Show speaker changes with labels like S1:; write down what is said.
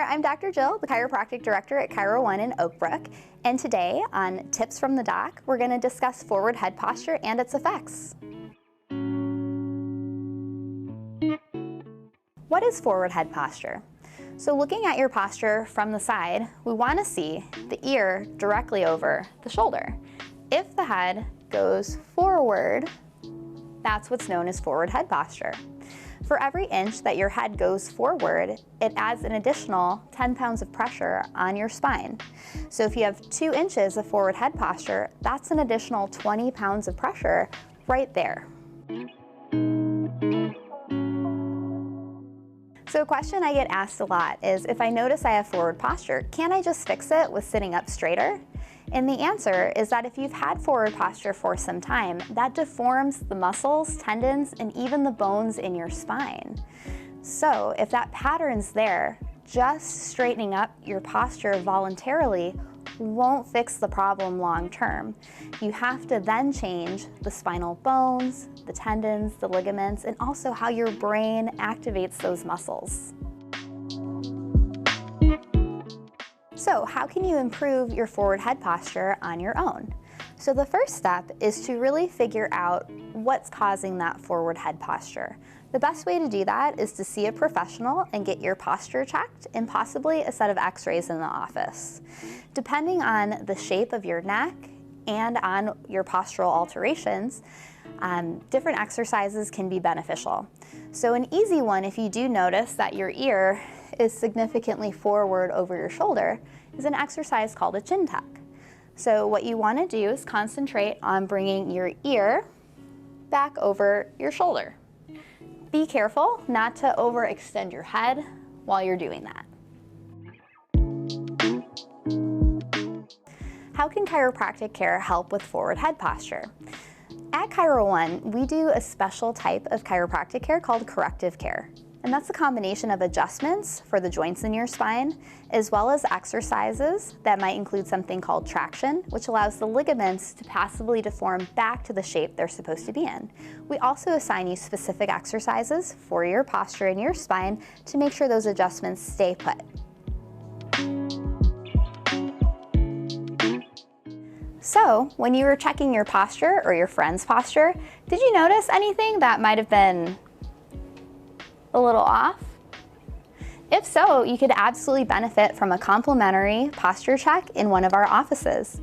S1: there, I'm Dr. Jill, the chiropractic director at Chiro One in Oak Brook, and today on Tips from the Doc, we're going to discuss forward head posture and its effects. What is forward head posture? So looking at your posture from the side, we want to see the ear directly over the shoulder. If the head goes forward, that's what's known as forward head posture. For every inch that your head goes forward, it adds an additional 10 pounds of pressure on your spine. So if you have 2 inches of forward head posture, that's an additional 20 pounds of pressure right there. So a question I get asked a lot is, if I notice I have forward posture, can I just fix it with sitting up straighter? And the answer is that if you've had forward posture for some time, that deforms the muscles, tendons, and even the bones in your spine. So if that pattern's there, just straightening up your posture voluntarily won't fix the problem long term. You have to then change the spinal bones, the tendons, the ligaments, and also how your brain activates those muscles. So how can you improve your forward head posture on your own? So the first step is to really figure out what's causing that forward head posture. The best way to do that is to see a professional and get your posture checked, and possibly a set of x-rays in the office. Depending on the shape of your neck and on your postural alterations, different exercises can be beneficial. So an easy one, if you do notice that your ear is significantly forward over your shoulder, is an exercise called a chin tuck. So what you want to do is concentrate on bringing your ear back over your shoulder. Be careful not to overextend your head while you're doing that. How can chiropractic care help with forward head posture? At Chiro One, we do a special type of chiropractic care called corrective care. And that's a combination of adjustments for the joints in your spine, as well as exercises that might include something called traction, which allows the ligaments to passively deform back to the shape they're supposed to be in. We also assign you specific exercises for your posture and your spine to make sure those adjustments stay put. So, when you were checking your posture or your friend's posture, did you notice anything that might have been a little off? If so, you could absolutely benefit from a complimentary posture check in one of our offices.